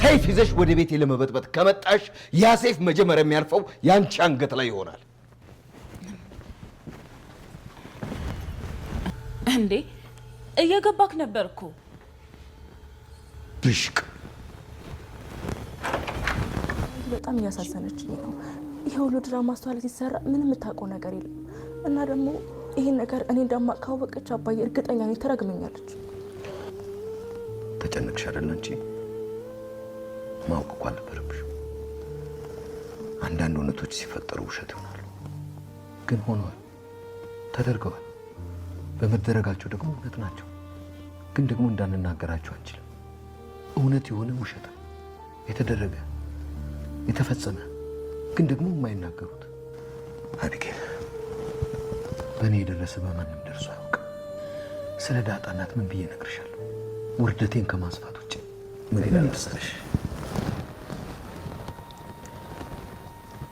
ሰይፍ ይዘሽ ወደ ቤቴ ለመበጥበጥ ከመጣሽ ያ ሰይፍ መጀመሪያ የሚያርፈው ያንቺ አንገት ላይ ይሆናል። እንዴ እየገባክ ነበርኩ። ብሽቅ በጣም እያሳዘነችኝ ነው። ይሄ ሁሉ ድራማ ማስተዋል ሲሰራ ምንም የምታውቀው ነገር የለም እና ደግሞ ይሄን ነገር እኔ እንደማውቅ ካወቀች አባዬ እርግጠኛ ነኝ ትረግመኛለች። ተጨነቅሽ አይደል አንቺ? ማወቅ እኮ አልነበረብሽም። አንዳንድ እውነቶች ሲፈጠሩ ውሸት ይሆናሉ፣ ግን ሆነዋል፣ ተደርገዋል። በመደረጋቸው ደግሞ እውነት ናቸው፣ ግን ደግሞ እንዳንናገራቸው አንችልም። እውነት የሆነ ውሸት የተደረገ የተፈጸመ ግን ደግሞ የማይናገሩት። አቢጌል በእኔ የደረሰ በማንም ደርሶ አያውቅም። ስለ ዳጣ እናት ምን ብዬ እነግርሻለሁ? ውርደቴን ከማስፋት ውጭ ምን ይላል መሰለሽ?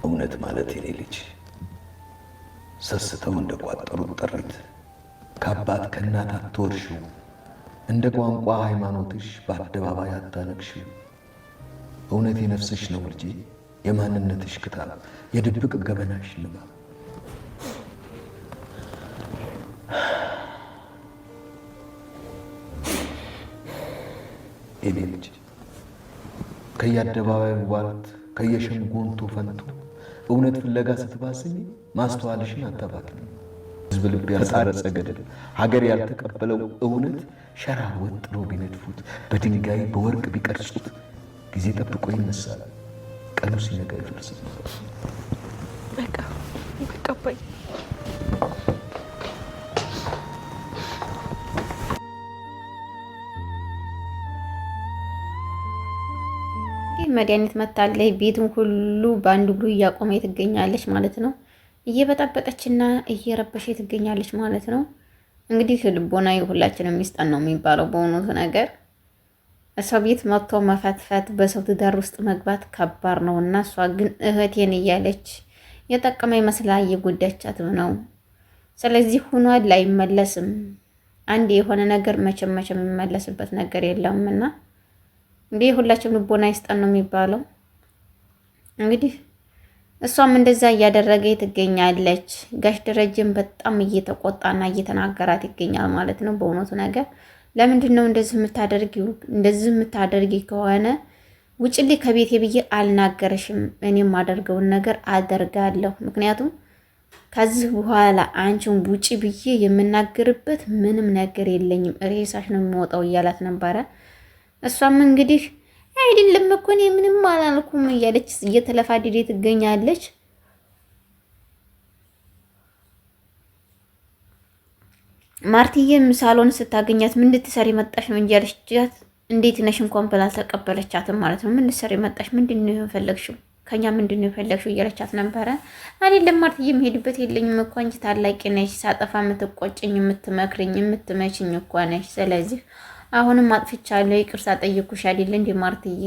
እውነት ማለት የኔ ልጅ ሰስተው እንደቋጠሩት ጥሪት ከአባት ከእናት አትወርሽው፣ እንደ ቋንቋ ሃይማኖትሽ በአደባባይ አታነግሽው። እውነት የነፍስሽ ነው ልጄ፣ የማንነትሽ ክታብ፣ የድብቅ ገበናሽ ንባብ። የኔ ልጅ ከየአደባባዩ ቧልት ከየሸንጎንቱ ፈንቱ እውነት ፍለጋ ስትባስኝ ማስተዋልሽን አታባክኝ። ሕዝብ ልብ ያልታረጸ ገደል ሀገር ያልተቀበለው እውነት ሸራ ወጥሮ ቢነድፉት በድንጋይ በወርቅ ቢቀርጹት ጊዜ ጠብቆ ይነሳል፣ ቀኑ ሲነጋ ይፈርሳል። በቃ አባዬ መድኃኒት መታለች። ቤቱን ሁሉ በአንድ እግሩ እያቆመ ትገኛለች ማለት ነው። እየበጣበጠችና እየረበሸ ትገኛለች ማለት ነው። እንግዲህ ልቦና የሁላችንም ሚስጠን ነው የሚባለው በእውነቱ ነገር። ሰው ቤት መጥቶ መፈትፈት፣ በሰው ትዳር ውስጥ መግባት ከባድ ነው እና እሷ ግን እህቴን እያለች የጠቀመ መስላ እየጎዳቻትም ነው። ስለዚህ ሁኗል፣ አይመለስም። አንድ የሆነ ነገር መቼም የሚመለስበት ነገር የለውም እና እንግዲህ ሁላችንም ልቦና ይስጠን ነው የሚባለው። እንግዲህ እሷም እንደዛ እያደረገ ትገኛለች። ጋሽ ደረጀም በጣም እየተቆጣና እየተናገራት ይገኛል ማለት ነው። በእውነቱ ነገር ለምንድን ነው እንደዚህ የምታደርጊው? እንደዚህ የምታደርጊ ከሆነ ውጭልኝ ከቤቴ ብዬ አልናገርሽም። እኔም ማደርገውን ነገር አደርጋለሁ። ምክንያቱም ከዚህ በኋላ አንቺን ውጪ ብዬ የምናገርበት ምንም ነገር የለኝም፣ ሬሳሽ ነው የሚወጣው እያላት ነበረ። እሷም እንግዲህ አይደለም እኮ እኔ ምንም አላልኩም እያለች እየተለፋደደ ትገኛለች። ማርትዬም ሳሎን ስታገኛት ምን ልትሰሪ መጣሽ ነው እንጂ ያለቻት፣ እንዴት ነሽ እንኳን ብላ አልተቀበለቻትም ማለት ነው። ምን ልትሰሪ መጣሽ? ምንድን ነው የፈለግሽው? ከኛ ምንድን ነው የፈለግሽው እያለቻት ነበረ። አይደለም ማርትዬ የምሄድበት የለኝም እኮ አንቺ ታላቂ ነሽ፣ ሳጠፋ የምትቆጭኝ፣ የምትመክርኝ፣ የምትመችኝ እኮ ነሽ። ስለዚህ አሁንም አጥፍቻለሁ፣ ይቅርታ ጠይቁሽ አይደል እንዴ ማርትዬ፣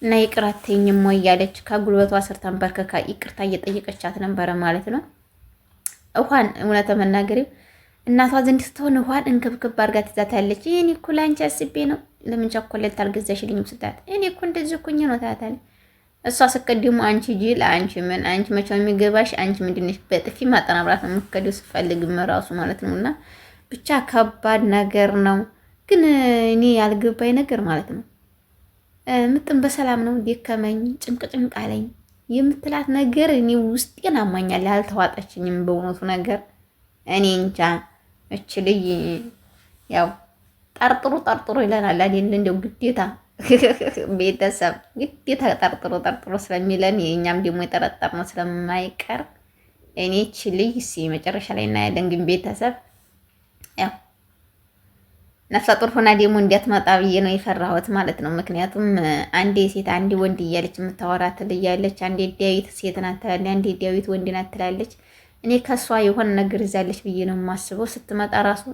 እና ይቅር አትይኝም ወይ እያለች ከጉልበቷ ስር ተንበርክካ ይቅርታ እየጠየቀቻት ነበረ ማለት ነው። ውሃን እውነተ መናገር እናቷ ዘንድ ስትሆን ውሃን እንክብክብ አድርጋ ትዛታለች። እኔ እኮ ለአንቺ አስቤ ነው፣ ለምን ቸኮሌት አልገዛሽልኝም ስታት፣ እኔ እኮ እንደዚህ እኮኝ ነው ታታለች። እሷ ስቀድሙ አንቺ ጅል፣ አንቺ ምን፣ አንቺ መቼም የሚገባሽ አንቺ ምንድነሽ? በጥፊ ማጠናብራት ነው የምትከዲው ስፈልግም ራሱ ማለት ነው። እና ብቻ ከባድ ነገር ነው። ግን እኔ ያልገባኝ ነገር ማለት ነው ምጥን በሰላም ነው ደከመኝ፣ ጭንቅ አለኝ የምትላት ነገር እኔ ውስጤን አማኛል፣ አልተዋጠችኝም በእውነቱ ነገር። እኔ እንጃ እች ልጅ ያው ጠርጥሩ ይለናል አይደል? እንደው ግዴታ ቤተሰብ ግዴታ ጠርጥሩ ስለሚለን የእኛም ደግሞ የጠረጠርነው ስለማይቀር እኔ እች ልጅ መጨረሻ ላይ እናያለን። ግን ቤተሰብ ያው ነፍሰ ጡር ሆና ደግሞ እንዲያትመጣ ብዬ ነው የፈራሁት ማለት ነው። ምክንያቱም አንዴ ሴት አንዴ ወንድ እያለች የምታወራት ልያለች። አንዴ ዳዊት ሴት ናት ትላለች፣ አንዴ ዳዊት ወንድ ናት ትላለች። እኔ ከሷ የሆነ ነገር ይዛለች ብዬ ነው የማስበው። ስትመጣ ራሱ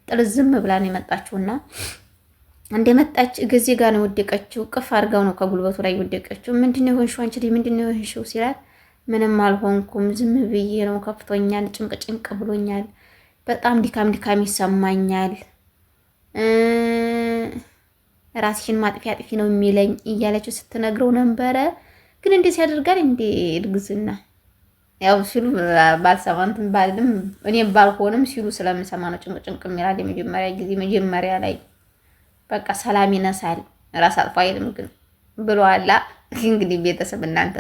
ጥልዝም ብላ ነው የመጣችውና እንደመጣች ጊዜ ጋር ነው ወደቀችው። ቅፍ አድርጋው ነው ከጉልበቱ ላይ ወደቀችው። ምንድነው የሆንሽው አንቺ ልጅ ምንድነው የሆንሽው ሲላት፣ ምንም አልሆንኩም ዝም ብዬ ነው፣ ከፍቶኛል፣ ጭንቅ ብሎኛል፣ በጣም ድካም ይሰማኛል ራስሽን ማጥፊያ አጥፊ ነው የሚለኝ እያለችው ስትነግረው ነበረ። ግን እንደዚህ ያደርጋል እንዴ እርግዝና? ያው ሲሉ ባልሰማንትም ባልም እኔ ባልሆንም ሲሉ ስለምሰማ ነው ጭንቅ የሚላል። የመጀመሪያ ጊዜ መጀመሪያ ላይ በቃ ሰላም ይነሳል ራስ አጥፎ አይልም ግን ብሏላ። እንግዲህ ቤተሰብ እናንተ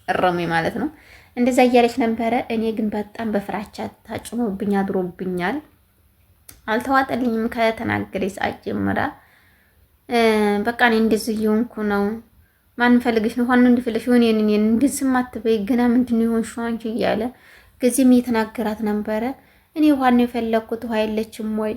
እረሙኝ ማለት ነው። እንደዛ እያለች ነበረ። እኔ ግን በጣም በፍራቻ ታጭኖብኝ አድሮብኛል። አልተዋጠልኝም ከተናገረ ሰዓት ጀምራ። በቃ እኔ እንደዚህ እየሆንኩ ነው። ማን ፈልግሽ ነው? ሆነ እንዲፈልሽ ሆነ እኔ እንደዚህ ማትበይ ገና ምንድነው የሆንሽው አንቺ እያለ ከዚህም እየተናገራት ነበረ። እኔ ውሃ ነው የፈለኩት፣ ውሃ የለችም ወይ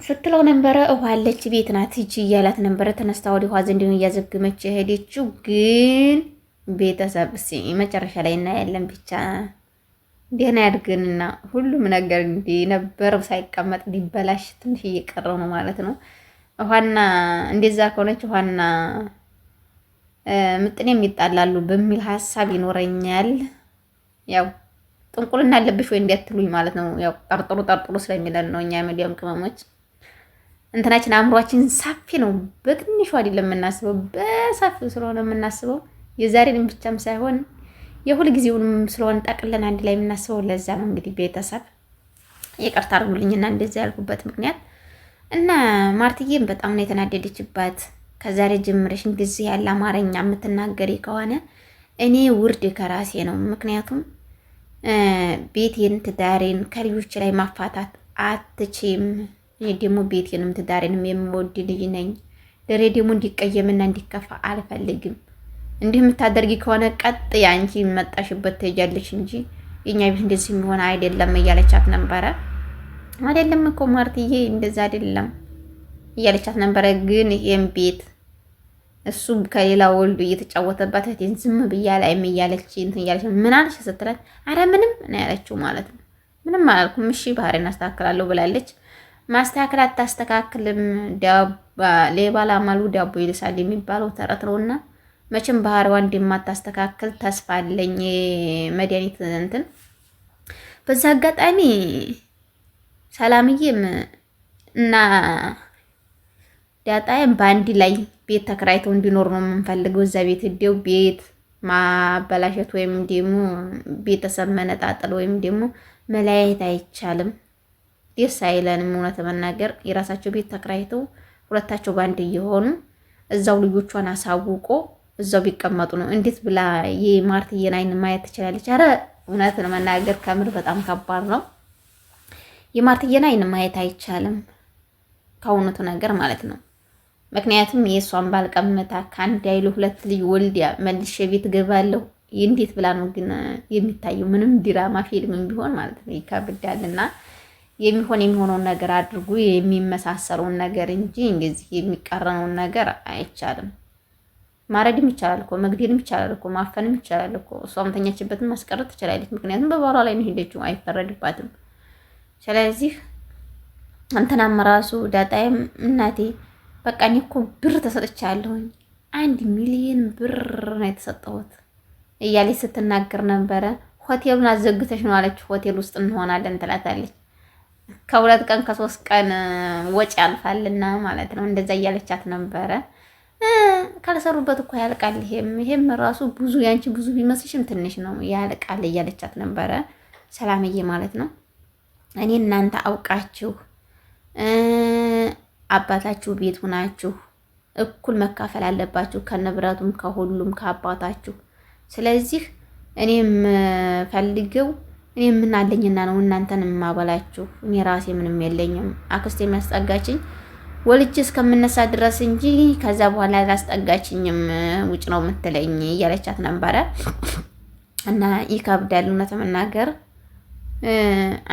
ስትለው ነበረ። ውሃ አለች ቤት ናት ሂጂ እያላት ነበረ። ተነስታ ወደ ውሃ ዘንድ እያዘገመች የሄደችው ግን ቤተሰብ መጨረሻ ላይ እናያለን። ብቻ ደህና ያድርግንና ሁሉም ነገር እንዲህ ነበር ሳይቀመጥ ሊበላሽ ትንሽ እየቀረው ነው ማለት ነው። ውሃና እንደዛ ከሆነች ውሃና ምጥኔም ይጣላሉ በሚል ሀሳብ ይኖረኛል። ያው ጥንቁልና አለብሽ ወይ እንዲያትሉኝ ማለት ነው። ያው ጠርጥሩ ስለሚለን ነው እኛ ሚዲያም ቅመሞች እንትናችን አእምሯችን ሰፊ ነው። በትንሹ አይደለም የምናስበው፣ በሰፊው ስለሆነ የምናስበው የዛሬንም ብቻም ሳይሆን የሁል ጊዜውንም ስለሆነ ጠቅለን አንድ ላይ የምናስበው። ለዛ ነው እንግዲህ ቤተሰብ ይቅርታ አድርጉልኝና እንደዚህ ያልኩበት ምክንያት እና ማርትዬም በጣም ነው የተናደደችባት። ከዛሬ ጀምረሽ እንደዚህ ያለ አማርኛ የምትናገሪ ከሆነ እኔ ውርድ ከራሴ ነው። ምክንያቱም ቤቴን ትዳሬን ከልጆች ላይ ማፋታት አትችም። እኔ ደግሞ ቤቴንም ትዳሬንም የምወድ ልጅ ነኝ። ደሬ ደግሞ እንዲቀየምና እንዲከፋ አልፈልግም። እንዲህ የምታደርጊ ከሆነ ቀጥ ያንቺ መጣሽበት ትሄጃለሽ እንጂ የኛ ቤት እንደዚህ የሚሆን አይደለም እያለቻት ነበረ። አይደለም እኮ ማርትዬ እንደዛ አይደለም እያለቻት ነበረ። ግን ይሄን ቤት እሱ ከሌላ ወልዶ እየተጫወተባት እቴን ዝም ብያ ላይ እያለች እንትን እያለች ምን አለሽ ስትላት አረ ምንም ነው ያለችው ማለት ነው። ምንም አላልኩም እሺ ባህሪን አስተካክላለሁ ብላለች። ማስተካከል አታስተካክልም ሌባ ላማሉ ዳቦ ይልሳል የሚባለው ተረት ነውና መቼም ባህሪዋ እንደማታስተካክል ተስፋ አለኝ። መድኃኒት እንትን በዛ አጋጣሚ ሰላምዬም እና ዳጣዬም በአንድ ላይ ቤት ተከራይተው እንዲኖር ነው የምንፈልገው። እዛ ቤት ሄደው ቤት ማበላሸት ወይም ደግሞ ቤተሰብ መነጣጠል ወይም ደግሞ መለያየት አይቻልም። ደስ አይለንም። እውነት መናገር የራሳቸው ቤት ተከራይተው ሁለታቸው ባንድ እየሆኑ እዛው ልጆቿን አሳውቆ እዛው ቢቀመጡ ነው። እንዴት ብላ የማርትዬን አይን ማየት ትችላለች? አረ እውነት መናገር ከምር በጣም ከባድ ነው። የማርትዬን አይን ማየት አይቻልም ከእውነቱ ነገር ማለት ነው። ምክንያቱም የእሷን ባልቀምታ ከአንድ አይሉ ሁለት ልጅ ወልዲያ መልሼ ቤት ገባለሁ እንዴት ብላ ነው ግን የሚታየው? ምንም ድራማ ፊልም ቢሆን ማለት ነው ይከብዳልና የሚሆነውን ነገር አድርጉ፣ የሚመሳሰለውን ነገር እንጂ እንደዚህ የሚቀረነውን ነገር አይቻልም። ማረድም ይቻላል እኮ መግደልም ይቻላል እኮ ማፈንም ይቻላል እኮ። እሷም ተኛችበትን ማስቀረት ትችላለች። ምክንያቱም በባሏ ላይ ነው ሄደችው፣ አይፈረድባትም። ስለዚህ እንትናም ራሱ ዳጣይም እናቴ በቃ እኔ እኮ ብር ተሰጥቻለሁኝ 1 ሚሊዮን ብር ነው የተሰጠሁት እያለች ስትናገር ነበረ። ሆቴሉን አዘግተሽ ነው አለች። ሆቴል ውስጥ እንሆናለን ትላታለች። ከ2 ቀን ከ3 ቀን ወጪ ያልፋልና ማለት ነው። እንደዛ እያለቻት ነበረ። ካልሰሩበት እኮ ያልቃል። ይሄም ራሱ ብዙ ያንቺ ብዙ ቢመስልሽም ትንሽ ነው ያልቃል እያለቻት ነበረ ሰላምዬ ማለት ነው። እኔ እናንተ አውቃችሁ አባታችሁ ቤት ሆናችሁ እኩል መካፈል አለባችሁ ከንብረቱም ከሁሉም ከአባታችሁ። ስለዚህ እኔም ፈልገው እኔ ምን አለኝና ነው እናንተን የማበላችሁ? እኔ ራሴ ምንም የለኝም። አክስቴ የሚያስጠጋችኝ ወልጅ እስከምነሳ ድረስ እንጂ ከዛ በኋላ አላስጠጋችኝም። ውጭ ነው የምትለኝ እያለቻት ነበረ። እና ይከብዳል እውነት መናገር።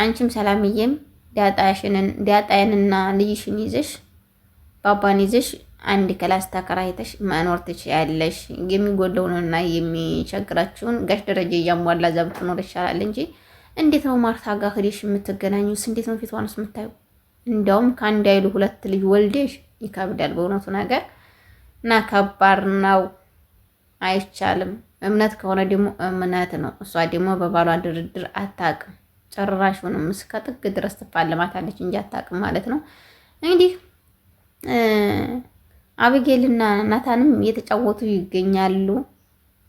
አንቺም ሰላምዬም ዳጣዬንና ልጅሽን ይዘሽ ባባን ይዘሽ አንድ ክላስ ተከራይተሽ መኖር ትችያለሽ። የሚጎለውንና የሚቸግራችሁን ጋሽ ደረጃ እያሟላ እዛ ብትኖር ይሻላል እንጂ እንዴት ነው ማርታ ጋር ሄደሽ የምትገናኙስ? እንዴት ነው ፊቷንስ የምታዩ? እንዲያውም ከአንድ አይሉ 2 ልጅ ወልደሽ ይከብዳል በእውነቱ ነገር እና ከባድ ነው፣ አይቻልም። እምነት ከሆነ ደግሞ እምነት ነው። እሷ ደግሞ በባሏ ድርድር አታውቅም። ጭራሹንም እስከ ጥግ ድረስ ትፋለማታለች እንጂ አታውቅም ማለት ነው። እንግዲህ አቢጌልና ናታንም እየተጫወቱ ይገኛሉ።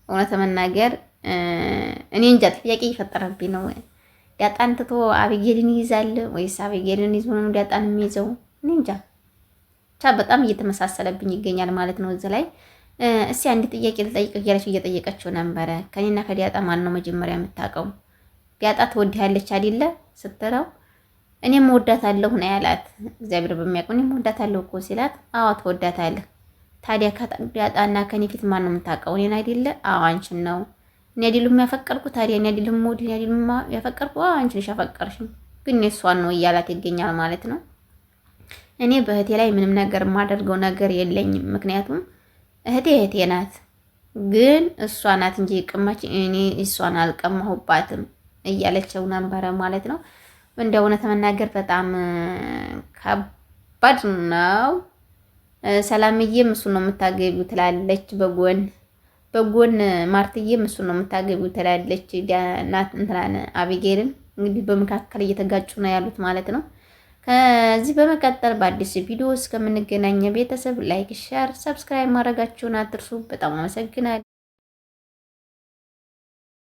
እውነት መናገር እኔ እንጃ ጥያቄ እየፈጠረብኝ ነው። ዳጣን ትቶ አቢጌልን ይይዛል ወይስ አቢጌልን ይዞ ነው ዳጣን የሚይዘው? እኔ እንጃ ብቻ በጣም እየተመሳሰለብኝ ይገኛል ማለት ነው። እዚህ ላይ እስኪ አንድ ጥያቄ ልጠይቅ እያለች እየጠየቀችው ነበረ። ከኔና ከዳጣ ማን ነው መጀመሪያ የምታውቀው? ዳጣ ትወድሃለች አይደለ ስትለው እኔም እወዳታለሁ ነው ያላት። እግዚአብሔር በሚያውቀው እኔም እወዳታለሁ እኮ ሲላት፣ አዎ ትወዳታለህ። ታዲያ ከዳጣና ከኔ ፊት ማን ነው የምታውቀው? እኔን አይደለ? አዎ አንቺን ነው። እኔ አይደለም ያፈቀርኩ። ታዲያ እኔ አይደለም ሞድ እኔ አይደለም ያፈቀርኩ። አዎ አንቺ ነሽ ያፈቀርሽኝ፣ ግን እሷን ነው እያላት ይገኛል ማለት ነው። እኔ በእህቴ ላይ ምንም ነገር የማደርገው ነገር የለኝም። ምክንያቱም እህቴ ናት፣ ግን እሷ ናት እንጂ የቀማች እኔ እሷን አልቀማሁባትም እያለችው ነበረ ማለት ነው። እንደ እውነት መናገር በጣም ከባድ ነው። ሰላምዬም እሱን ነው የምታገቢው ትላለች፣ በጎን ማርትዬም እሱን ነው የምታገቢው ትላለች። እንትናን አቢጌልን እንግዲህ በመካከል እየተጋጩ ነው ያሉት ማለት ነው። ከዚህ በመቀጠል በአዲስ ቪዲዮ እስከምንገናኝ ቤተሰብ ላይክ፣ ሼር፣ ሰብስክራይብ ማድረጋችሁን አትርሱ። በጣም አመሰግናለሁ።